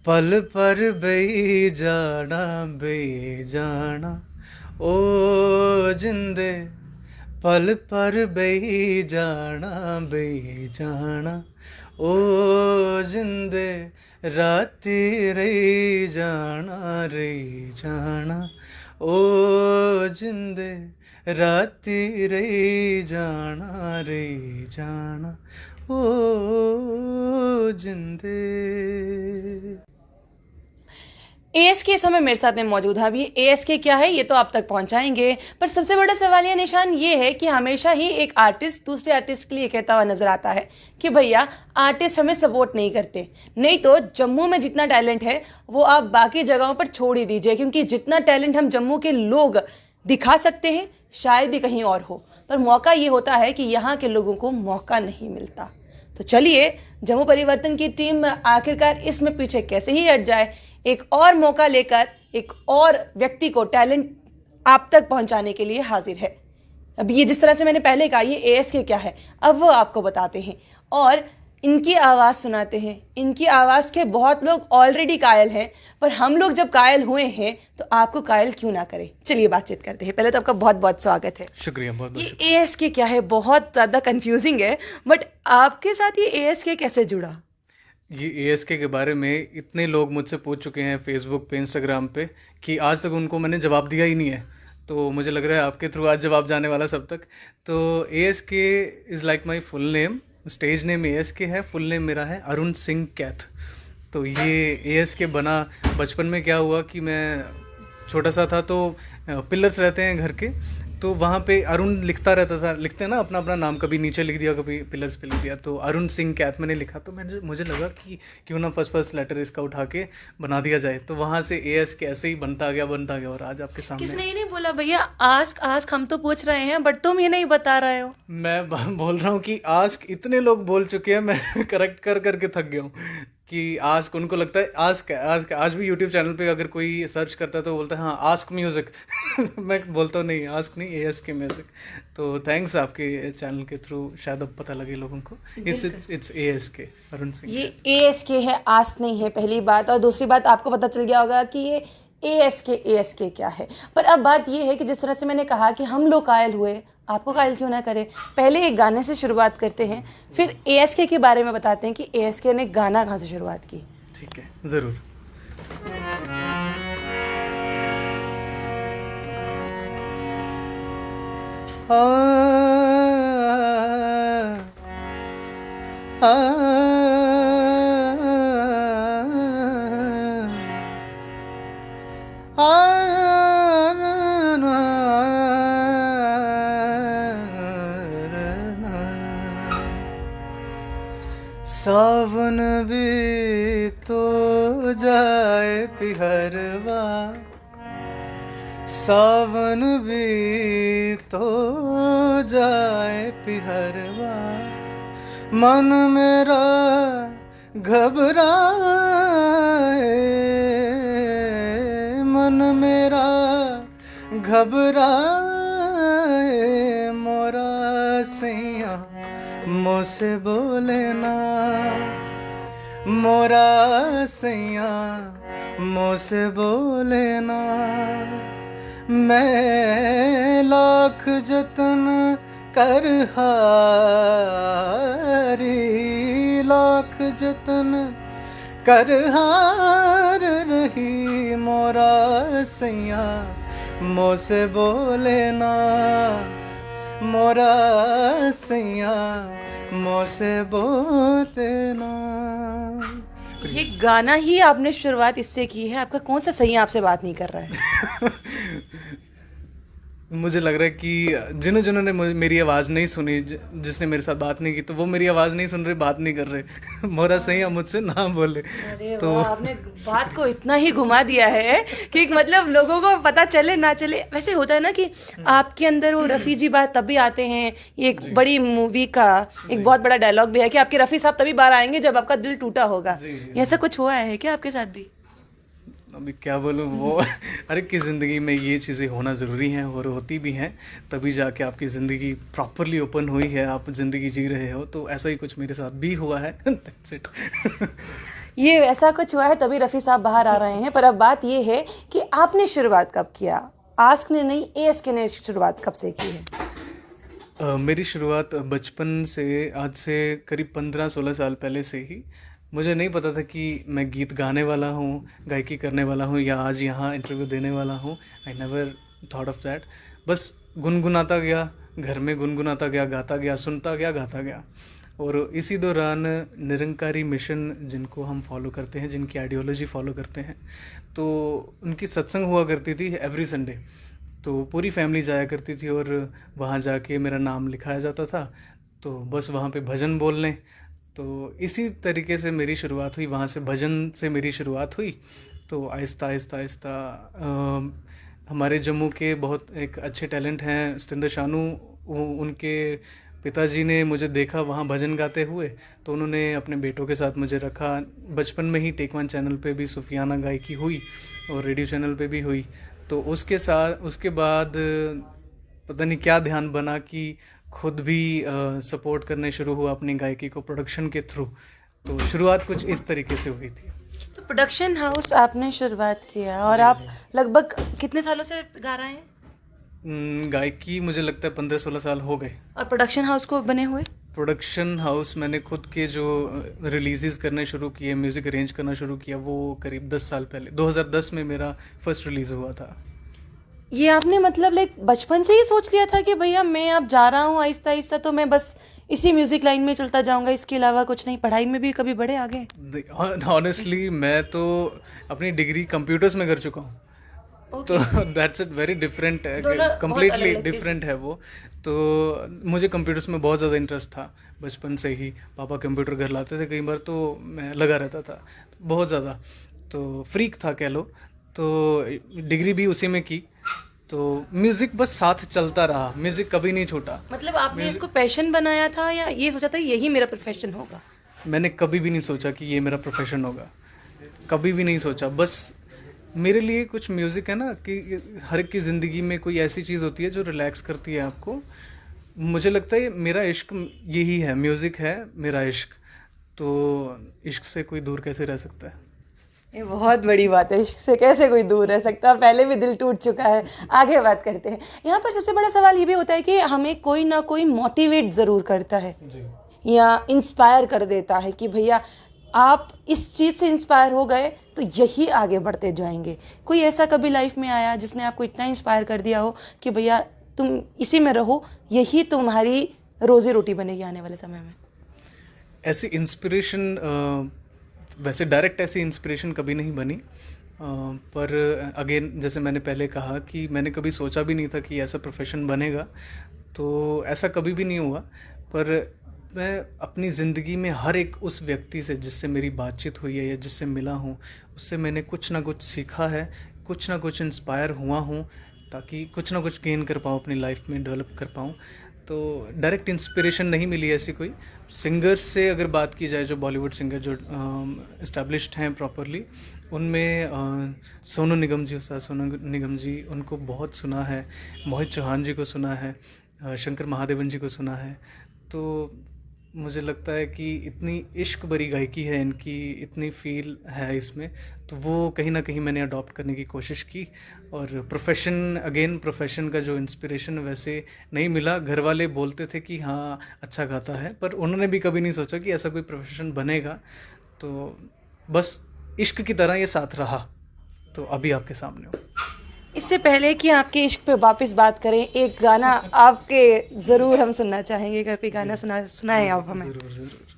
पल पर बेजाना ओ जिंदे, पल पर बेजाना ओ जिंदे, राती रही जाना ओ जिंदे, राती रही जाना ओ जिंदे। एएसके इस समय मेरे साथ में मौजूद है। अब ये एएसके क्या है ये तो आप तक पहुंचाएंगे, पर सबसे बड़ा सवालिया निशान ये है कि हमेशा ही एक आर्टिस्ट दूसरे आर्टिस्ट के लिए कहता हुआ नजर आता है कि भैया आर्टिस्ट हमें सपोर्ट नहीं करते, नहीं तो जम्मू में जितना टैलेंट है वो आप बाकी जगहों पर छोड़ ही दीजिए, क्योंकि जितना टैलेंट हम जम्मू के लोग दिखा सकते हैं शायद ही कहीं और हो, पर मौका ये होता है कि यहाँ के लोगों को मौका नहीं मिलता। तो चलिए जम्मू परिवर्तन की टीम आखिरकार इसमें पीछे कैसे ही हट जाए, एक और मौका लेकर एक और व्यक्ति को टैलेंट आप तक पहुंचाने के लिए हाजिर है। अब ये जिस तरह से मैंने पहले कहा ये एएसके क्या है, अब वो आपको बताते हैं और इनकी आवाज़ सुनाते हैं। इनकी आवाज़ के बहुत लोग ऑलरेडी कायल हैं, पर हम लोग जब कायल हुए हैं तो आपको कायल क्यों ना करें। चलिए बातचीत करते हैं। पहले तो आपका बहुत बहुत स्वागत है। शुक्रिया, बहुत बहुत ये एएसके क्या है, बहुत ज़्यादा कंफ्यूजिंग है, बट आपके साथ ये एएसके कैसे जुड़ा? ये एएसके के बारे में इतने लोग मुझसे पूछ चुके हैं फेसबुक पे, इंस्टाग्राम पे, कि आज तक उनको मैंने जवाब दिया ही नहीं है। तो मुझे लग रहा है आपके थ्रू आज जवाब जाने वाला सब तक। तो A S K is like my full name. Stage name A S K है, फुल नेम मेरा है अरुण सिंह कैथ। तो ये एएसके बना बचपन में क्या हुआ कि मैं छोटा सा था तो पिलर्स रहते हैं घर के, तो वहाँ पे अरुण लिखता रहता था। लिखते हैं ना अपना अपना नाम, कभी नीचे लिख दिया कभी पिलर्स पे लिख दिया, तो अरुण सिंह कैथ मैंने लिखा। तो मुझे लगा कि क्यों ना फर्स्ट लेटर इसका उठा के बना दिया जाए। तो वहाँ से एएसके ऐसे ही बनता गया और आज आपके सामने। किसने ये नहीं बोला भैया आस्क आस्क, हम तो पूछ रहे हैं बट तुम ये नहीं बता रहे हो? मैं बोल रहा हूँ कि आस्क इतने लोग बोल चुके हैं, मैं करेक्ट कर करके थक गया हूँ कि आस्क उनको लगता है आस्क है। आज भी यूट्यूब चैनल पे अगर कोई सर्च करता है तो बोलता है हाँ आस्क म्यूज़िक। मैं बोलता हूँ नहीं, आस्क नहीं, एएसके म्यूज़िक। तो थैंक्स आपके चैनल के थ्रू शायद अब पता लगे लोगों को। It's A S K Arun Singh. ये एएसके है, आस्क नहीं है, पहली बात। और दूसरी बात आपको पता चल गया होगा कि ये एएसके क्या है। पर अब बात ये है कि जिस तरह से मैंने कहा कि हम लोग कायल हुए, आपको कायल क्यों ना करें। पहले एक गाने से शुरुआत करते हैं, फिर एएसके के बारे में बताते हैं कि एएसके ने गाना कहाँ से शुरुआत की। ठीक है, ज़रूर। सावन भी तो जाए पिहरवा, सावन भी तो जाए पिहरवा, मन मेरा घबराए, मन मेरा घबराए, मोरा सैया मुझसे बोले ना, मोरा सैया मुझसे बोले ना। मैं लाख जतन कर हारी, लाख जतन कर हार रही, मोरा सैया मुझसे बोले ना, मोरा सैया मुझसे बोले ना। ये गाना ही आपने शुरुआत इससे की है? आपका कौन सा सही आपसे बात नहीं कर रहा है? मुझे लग रहा है कि जिन्होंने मेरी आवाज़ नहीं सुनी, जिसने मेरे साथ बात नहीं की, तो वो मेरी आवाज़ नहीं सुन रहे, बात नहीं कर रहे। मोरा सही मुझसे ना बोले। अरे तो आपने बात को इतना ही घुमा दिया है कि मतलब लोगों को पता चले ना चले। वैसे होता है ना कि आपके अंदर वो रफ़ी जी बात तभी आते हैं। ये एक बड़ी मूवी का एक बहुत बड़ा डायलॉग भी है कि आपके रफ़ी साहब तभी बाहर आएंगे जब आपका दिल टूटा होगा। ऐसा कुछ हुआ है क्या आपके साथ भी? अभी क्या बोलूँ वो हर एक की ज़िंदगी में ये चीज़ें होना ज़रूरी हैं और होती भी हैं, तभी जाके आपकी ज़िंदगी प्रॉपरली ओपन हुई है, आप ज़िंदगी जी रहे हो। तो ऐसा ही कुछ मेरे साथ भी हुआ है। That's it. ये ऐसा कुछ हुआ है तभी रफ़ी साहब बाहर आ रहे हैं। पर अब बात ये है कि आपने शुरुआत कब किया? आस्क ने नहीं, एएसके ने शुरुआत कब से की है? मेरी शुरुआत बचपन से, आज से करीब 15-16 साल पहले से ही। मुझे नहीं पता था कि मैं गीत गाने वाला हूँ, गायकी करने वाला हूँ, या आज यहाँ इंटरव्यू देने वाला हूँ। I never thought of that. बस गुनगुनाता गया, घर में गुनगुनाता गया, गाता गया, सुनता गया, गाता गया। और इसी दौरान निरंकारी मिशन जिनको हम फॉलो करते हैं, जिनकी आइडियोलॉजी फॉलो करते हैं, तो उनकी सत्संग हुआ करती थी एवरी संडे। तो पूरी फैमिली जाया करती थी और वहाँ जाके मेरा नाम लिखाया जाता था। तो बस वहाँ पे भजन बोलने, तो इसी तरीके से मेरी शुरुआत हुई, वहाँ से भजन से मेरी शुरुआत हुई। तो आहिस्ता आहिस्ता आहिस्ता हमारे जम्मू के बहुत एक अच्छे टैलेंट हैं सतिंदर शानू, उनके पिताजी ने मुझे देखा वहाँ भजन गाते हुए, तो उन्होंने अपने बेटों के साथ मुझे रखा। बचपन में ही टेक वन चैनल पे भी सूफियाना गायकी हुई और रेडियो चैनल पे भी हुई। तो उसके बाद पता नहीं क्या ध्यान बना कि खुद भी सपोर्ट करने शुरू हुआ अपनी गायकी को प्रोडक्शन के थ्रू। तो शुरुआत कुछ इस तरीके से हुई थी। तो प्रोडक्शन हाउस आपने शुरुआत किया और आप लगभग कितने सालों से गा रहे हैं? गायकी मुझे लगता है 15-16 साल हो गए। और प्रोडक्शन हाउस को बने हुए? प्रोडक्शन हाउस मैंने खुद के जो रिलीजेस करने शुरू किए, म्यूज़िक अरेंज करना शुरू किया, वो करीब 10 साल पहले 2010 में मेरा फर्स्ट रिलीज़ हुआ था। ये आपने मतलब लाइक बचपन से ही सोच लिया था कि भैया मैं अब जा रहा हूँ आहिस्ता आहिस्ता, तो मैं बस इसी म्यूजिक लाइन में चलता जाऊंगा, इसके अलावा कुछ नहीं, पढ़ाई में भी कभी बढ़े आगे? ऑनेस्टली मैं तो अपनी डिग्री कंप्यूटर्स में कर चुका हूँ। तो that's it, very different, completely different है वो। तो मुझे कंप्यूटर्स में बहुत ज़्यादा इंटरेस्ट था बचपन से ही। पापा कंप्यूटर घर लाते थे कई बार, तो मैं लगा रहता था बहुत ज़्यादा, तो फ्रीक था कह लो। तो डिग्री भी उसी में की। तो म्यूज़िक बस साथ चलता रहा, म्यूज़िक कभी नहीं छूटा। मतलब आपने इसको पैशन बनाया था या ये सोचा था यही मेरा प्रोफेशन होगा? मैंने कभी भी नहीं सोचा कि ये मेरा प्रोफेशन होगा, कभी भी नहीं सोचा। बस मेरे लिए कुछ म्यूज़िक है ना, कि हर एक की ज़िंदगी में कोई ऐसी चीज़ होती है जो रिलैक्स करती है आपको। मुझे लगता है मेरा इश्क यही है, म्यूज़िक है मेरा इश्क। तो इश्क से कोई दूर कैसे रह सकता है? ये बहुत बड़ी बात है, इश्क से कैसे कोई दूर रह सकता है? पहले भी दिल टूट चुका है। आगे बात करते हैं। यहाँ पर सबसे बड़ा सवाल ये भी होता है कि हमें कोई ना कोई मोटिवेट ज़रूर करता है या इंस्पायर कर देता है कि भैया आप इस चीज़ से इंस्पायर हो गए तो यही आगे बढ़ते जाएंगे। कोई ऐसा कभी लाइफ में आया जिसने आपको इतना इंस्पायर कर दिया हो कि भैया तुम इसी में रहो, यही तुम्हारी रोजी रोटी बनेगी आने वाले समय में? ऐसी इंस्पिरेशन, वैसे डायरेक्ट ऐसी इंस्पिरेशन कभी नहीं बनी। पर अगेन जैसे मैंने पहले कहा कि मैंने कभी सोचा भी नहीं था कि ऐसा प्रोफेशन बनेगा, तो ऐसा कभी भी नहीं हुआ। पर मैं अपनी ज़िंदगी में हर एक उस व्यक्ति से जिससे मेरी बातचीत हुई है या जिससे मिला हूँ, उससे मैंने कुछ ना कुछ सीखा है, कुछ ना कुछ इंस्पायर हुआ हूँ, ताकि कुछ ना कुछ गेन कर पाऊँ अपनी लाइफ में, डेवलप कर पाऊँ। तो डायरेक्ट इंस्पिरेशन नहीं मिली ऐसी कोई। सिंगर्स से अगर बात की जाए, जो बॉलीवुड सिंगर जो इस्टेब्लिश्ड हैं प्रॉपरली, उनमें सोनू निगम जी, उस्ताद सोनू निगम जी, उनको बहुत सुना है। मोहित चौहान जी को सुना है, शंकर महादेवन जी को सुना है। तो मुझे लगता है कि इतनी इश्क भरी गायकी है इनकी, इतनी फील है इसमें, तो वो कहीं ना कहीं मैंने अडॉप्ट करने की कोशिश की। और प्रोफेशन का जो इंस्पिरेशन वैसे नहीं मिला। घर वाले बोलते थे कि हाँ अच्छा गाता है, पर उन्होंने भी कभी नहीं सोचा कि ऐसा कोई प्रोफेशन बनेगा। तो बस इश्क की तरह ये साथ रहा, तो अभी आपके सामने हो। इससे पहले कि आपके इश्क पे वापस बात करें, एक गाना आपके ज़रूर हम सुनना चाहेंगे। अगर कोई गाना सुनाएं आप हमें। ज़रूर ज़रूर।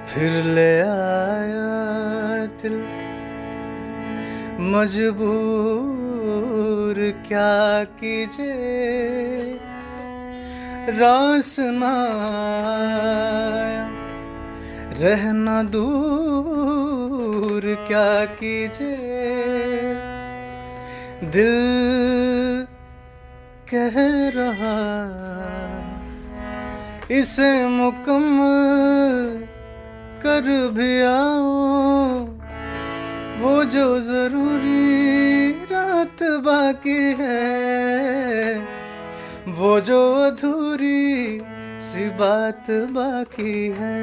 फिर ले आया दिल मजबूर क्या कीजिए, रास ना रहना दूर क्या कीजिए, दिल कह रहा इसे मुकम्मल कर भी आओ, वो जो जरूरी रात बाकी है, वो जो अधूरी सी बात बाकी है,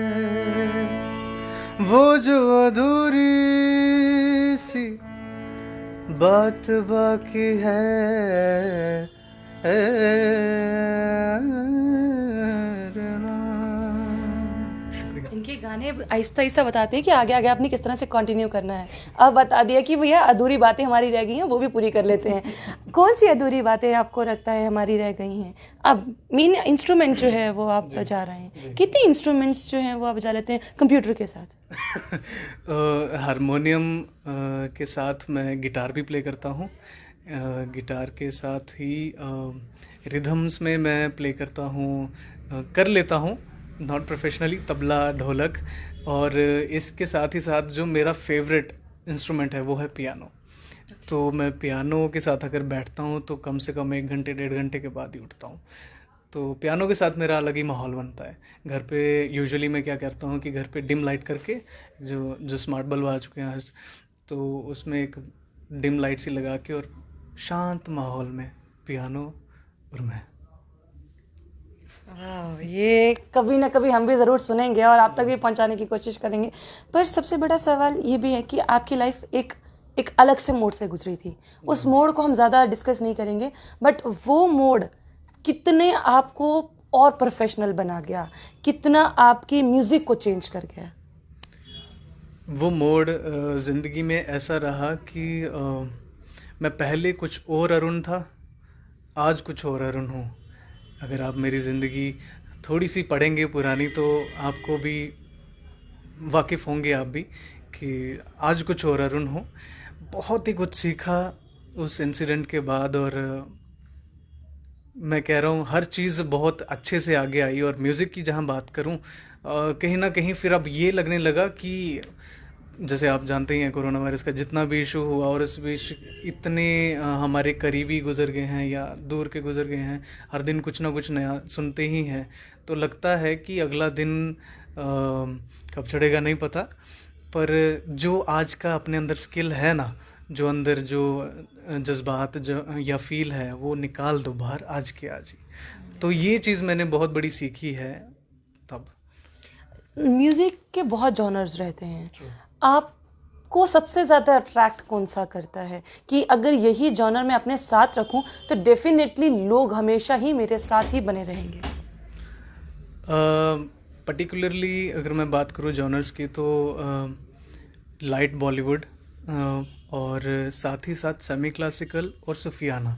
वो जो अधूरी सी बात बाकी है। शुक्रिया। इनके गाने आहिस्ता आहिस्ता बताते हैं कि आगे आगे आपने किस तरह से कंटिन्यू करना है। अब बता दिया कि भैया अधूरी बातें हमारी रह गई हैं, वो भी पूरी कर लेते हैं। कौन सी अधूरी बातें आपको लगता है हमारी रह गई हैं? अब मेन इंस्ट्रूमेंट जो है वो आप बजा रहे हैं, कितने इंस्ट्रूमेंट्स जो हैं वो आप बजा लेते हैं कंप्यूटर के साथ? हारमोनियम के साथ मैं गिटार भी प्ले करता हूँ। गिटार के साथ ही रिदम्स में मैं प्ले करता हूँ, कर लेता हूँ, नॉट प्रोफेशनली, तबला, ढोलक। और इसके साथ ही साथ जो मेरा फेवरेट इंस्ट्रूमेंट है वो है पियानो। तो मैं पियानो के साथ अगर बैठता हूँ तो कम से कम 1 घंटे 1.5 घंटे के बाद ही उठता हूँ। तो पियानो के साथ मेरा अलग ही माहौल बनता है। घर पे यूजुअली मैं क्या करता हूँ कि घर पे डिम लाइट करके, जो जो स्मार्ट बल्ब आ चुके हैं, तो उसमें एक डिम लाइट सी लगा के और शांत माहौल में पियानो और मैं। वाह, ये कभी ना कभी हम भी ज़रूर सुनेंगे और आप तक भी पहुंचाने की कोशिश करेंगे। पर सबसे बड़ा सवाल ये भी है कि आपकी लाइफ एक अलग से मोड़ से गुजरी थी। उस मोड़ को हम ज़्यादा डिस्कस नहीं करेंगे, बट वो मोड़ कितने आपको और प्रोफेशनल बना गया, कितना आपकी म्यूज़िक को चेंज कर गया? वो मोड़ ज़िंदगी में ऐसा रहा कि मैं पहले कुछ और अरुण था, आज कुछ और अरुण हूँ। अगर आप मेरी ज़िंदगी थोड़ी सी पढ़ेंगे पुरानी तो आपको भी वाकिफ़ होंगे आप भी कि आज कुछ और अरुण हूँ। बहुत ही कुछ सीखा उस इंसिडेंट के बाद, और मैं कह रहा हूँ हर चीज़ बहुत अच्छे से आगे आई। और म्यूज़िक की जहाँ बात करूँ, कहीं ना कहीं फिर अब ये लगने लगा कि जैसे आप जानते ही हैं कोरोना वायरस का जितना भी इशू हुआ, और इस बीच इतने हमारे करीबी गुजर गए हैं या दूर के गुजर गए हैं, हर दिन कुछ ना कुछ नया सुनते ही हैं। तो लगता है कि अगला दिन कब चढ़ेगा नहीं पता, पर जो आज का अपने अंदर स्किल है ना, जो अंदर जो जज्बात जो या फील है, वो निकाल दो बाहर आज के आज ही। तो ये चीज़ मैंने बहुत बड़ी सीखी है तब। म्यूज़िक के बहुत जॉनर्स रहते हैं, आपको सबसे ज़्यादा अट्रैक्ट कौन सा करता है कि अगर यही जॉनर मैं अपने साथ रखूं तो डेफिनेटली लोग हमेशा ही मेरे साथ ही बने रहेंगे? पर्टिकुलरली अगर मैं बात करूँ जॉनर्स की तो लाइट बॉलीवुड, और साथ ही साथ सेमी क्लासिकल और सूफियाना,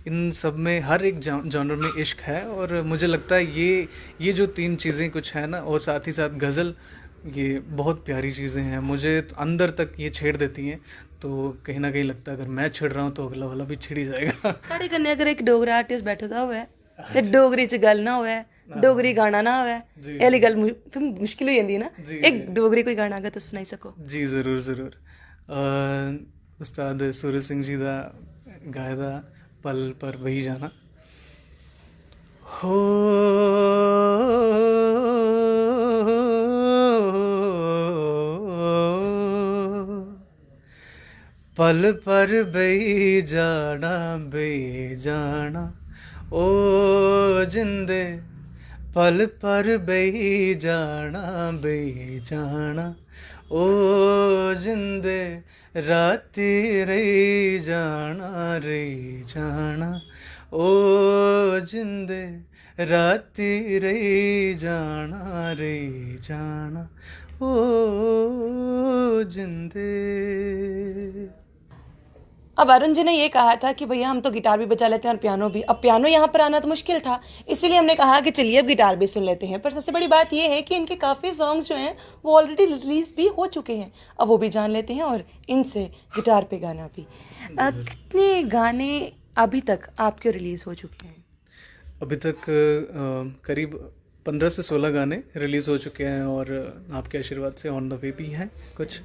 इन सब में हर एक जॉनर में इश्क है। और मुझे लगता है ये जो 3 चीज़ें कुछ है ना, और साथ ही साथ गज़ल, ये बहुत प्यारी चीज़ें हैं, मुझे तो अंदर तक ये छेड़ देती हैं। तो कहीं ना कहीं लगता है अगर मैं छेड़ रहा हूँ तो अगला वाला भी छेड़ ही जाएगा। साढ़े कन्ने अगर एक डोगरा आर्टिस्ट बैठा हुआ है ते डोगरी च गल ना होवे, डोगरी गाना ना होवे, एह वाली गल फिर मुश्किल हो जाती है ना। एक डोगरी कोई गाना अगर तुम सुनाई सको? जी ज़रूर ज़रूर। उस्ताद सूरज सिंह जी दा गाए दा पल पर वही जाना। हो पल पर बही जाना ओ जिंदे, पल पर बही जाना ओ जिंदे, राती रही जाना ओ जिंदे, राती रही जाना ओ जिंदे। अब अरुण जी ने ये कहा था कि भैया हम तो गिटार भी बजा लेते हैं और पियानो भी। अब पियानो यहाँ पर आना तो मुश्किल था, इसीलिए हमने कहा कि चलिए अब गिटार भी सुन लेते हैं। पर सबसे बड़ी बात ये है कि इनके काफ़ी सॉन्ग्स जो हैं वो ऑलरेडी रिलीज भी हो चुके हैं, अब वो भी जान लेते हैं और इनसे गिटार पे गाना भी। कितने गाने अभी तक आपके रिलीज़ हो चुके हैं? अभी तक करीब 15 से 16 गाने रिलीज़ हो चुके हैं, और आपके आशीर्वाद से ऑन द वे भी हैं कुछ।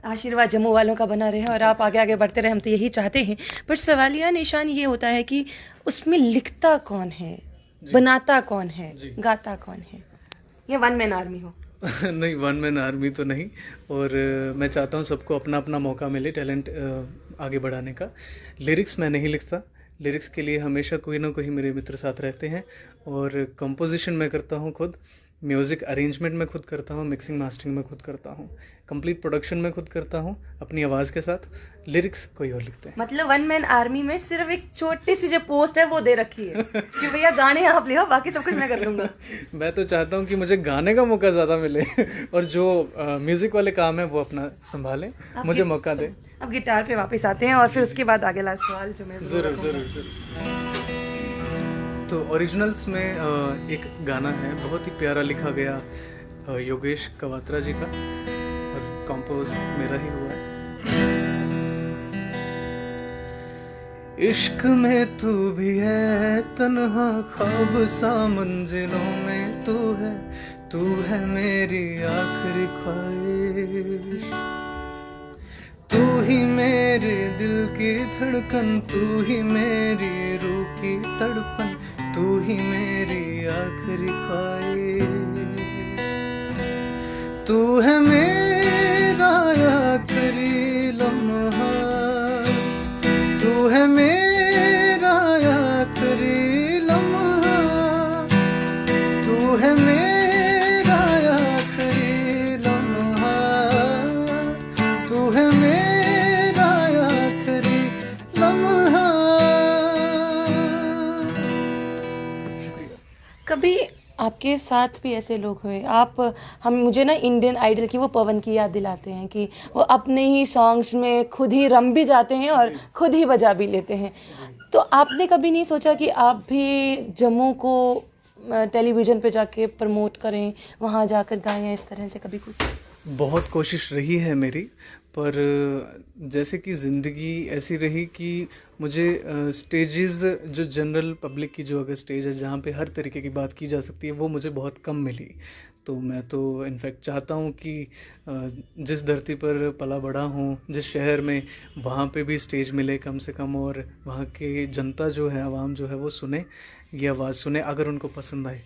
आशीर्वाद जम्मू वालों का बना रहे और आप आगे आगे बढ़ते रहे, हम तो यही चाहते हैं। पर सवालिया निशान ये होता है कि उसमें लिखता कौन है, बनाता कौन है, गाता कौन है? ये वन मैन आर्मी हो? नहीं, वन मैन आर्मी तो नहीं। और मैं चाहता हूँ सबको अपना अपना मौका मिले टैलेंट आगे बढ़ाने का। लिरिक्स मैं नहीं लिखता, लिरिक्स के लिए हमेशा कोई ना कोई मेरे मित्र साथ रहते हैं। और कंपोजिशन मैं करता हूँ खुद, म्यूज़िक अरेंजमेंट मैं खुद करता हूँ, मिक्सिंग मास्टरिंग मैं खुद करता हूँ, कंप्लीट प्रोडक्शन मैं खुद करता हूँ अपनी आवाज़ के साथ। लिरिक्स कोई और लिखते हैं। मतलब वन मैन आर्मी में सिर्फ एक छोटी सी जो पोस्ट है वो दे रखी है कि भैया गाने आप ले आओ, बाकी सब कुछ मैं कर लूंगा। मैं तो चाहता हूँ कि मुझे गाने का मौका ज़्यादा मिले और जो म्यूज़िक वाले काम है वो अपना संभालें, मुझे मौका दें। अब गिटार पे वापस आते हैं और फिर उसके बाद आगे लास्ट सवाल जो मैं ज़रूर ज़रूर ज़रूर। तो ओरिजिनल्स में एक गाना है बहुत ही प्यारा लिखा गया योगेश कवात्रा जी का, और कंपोज मेरा ही हुआ है। इश्क में तू भी है तन्हा, ख्वाब सा मंजिलों में तू है मेरी आखिरी ख्वाहिश, तू ही मेरे दिल की धड़कन, तू ही मेरी रूह की तड़पन, तू ही मेरी आखिरी ख्वाहिश, तू है मेरा आखिरी लम्हा, तू है मेरा आखिरी लम्हा, तू है मेरा आखिरी लम्हा, तू है मेरा आखिरी लम्हा। कभी आपके साथ भी ऐसे लोग हुए? मुझे ना इंडियन आइडल की वो पवन की याद दिलाते हैं कि वो अपने ही सॉन्ग्स में खुद ही रम भी जाते हैं और खुद ही बजा भी लेते हैं। तो आपने कभी नहीं सोचा कि आप भी जम्मू को टेलीविज़न पे जाके प्रमोट करें, वहाँ जाकर गाएं, इस तरह से कभी कुछ? बहुत कोशिश रही है मेरी, पर जैसे कि ज़िंदगी ऐसी रही कि मुझे स्टेजेस जो जनरल पब्लिक की जो अगर स्टेज है जहाँ पे हर तरीके की बात की जा सकती है वो मुझे बहुत कम मिली। तो मैं तो इनफैक्ट चाहता हूँ कि जिस धरती पर पला बड़ा हूँ, जिस शहर में, वहाँ पे भी स्टेज मिले कम से कम, और वहाँ की जनता जो है, आवाम जो है, वो सुने, ये आवाज़ सुने। अगर उनको पसंद आए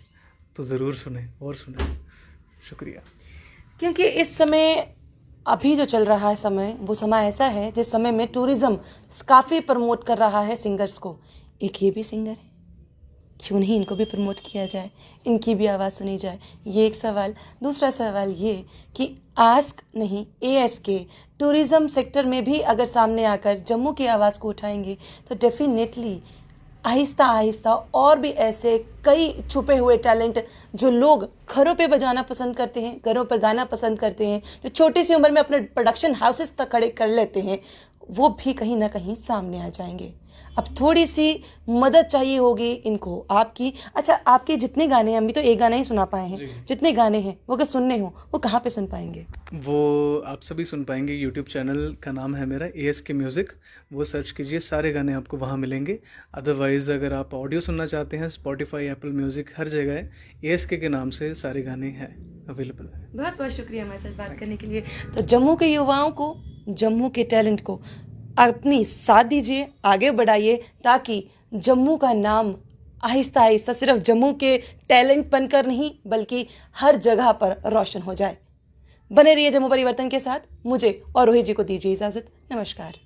तो ज़रूर सुने और सुने। शुक्रिया। क्योंकि इस समय अभी जो चल रहा है समय, वो समय ऐसा है जिस समय में टूरिज़्म काफ़ी प्रमोट कर रहा है सिंगर्स को। एक ये भी सिंगर है, क्यों नहीं इनको भी प्रमोट किया जाए, इनकी भी आवाज़ सुनी जाए? ये एक सवाल। दूसरा सवाल ये कि आस्क नहीं, ASK टूरिज़्म सेक्टर में भी अगर सामने आकर जम्मू की आवाज़ को उठाएंगे तो डेफिनेटली आहिस्ता आहिस्ता और भी ऐसे कई छुपे हुए टैलेंट जो लोग घरों पे बजाना पसंद करते हैं, घरों पर गाना पसंद करते हैं, जो छोटी सी उम्र में अपने प्रोडक्शन हाउसेस तक खड़े कर लेते हैं, वो भी कहीं ना कहीं सामने आ जाएंगे। अब थोड़ी सी मदद चाहिए होगी इनको आपकी। अच्छा, आपके जितने गाने हैं, हम भी तो एक गाना ही सुना पाए हैं, जितने गाने हैं वो अगर सुनने हो वो कहाँ पे सुन पाएंगे? वो आप सभी सुन पाएंगे। यूट्यूब चैनल का नाम है मेरा ASK म्यूज़िक, वो सर्च कीजिए, सारे गाने आपको वहाँ मिलेंगे। अदरवाइज़ अगर आप ऑडियो सुनना चाहते हैं, स्पॉटिफाई, एप्पल म्यूज़िक, हर जगह है, ASK के नाम से सारे गाने हैं, अवेलेबल है। बहुत बहुत शुक्रिया हमारे साथ बात करने के लिए। तो जम्मू के युवाओं को, जम्मू के टैलेंट को अपनी साथ दीजिए, आगे बढ़ाइए, ताकि जम्मू का नाम आहिस्ता आहिस्ता सिर्फ जम्मू के टैलेंट बनकर नहीं बल्कि हर जगह पर रोशन हो जाए। बने रहिए जम्मू परिवर्तन के साथ। मुझे और रोहित जी को दीजिए इजाज़त। नमस्कार।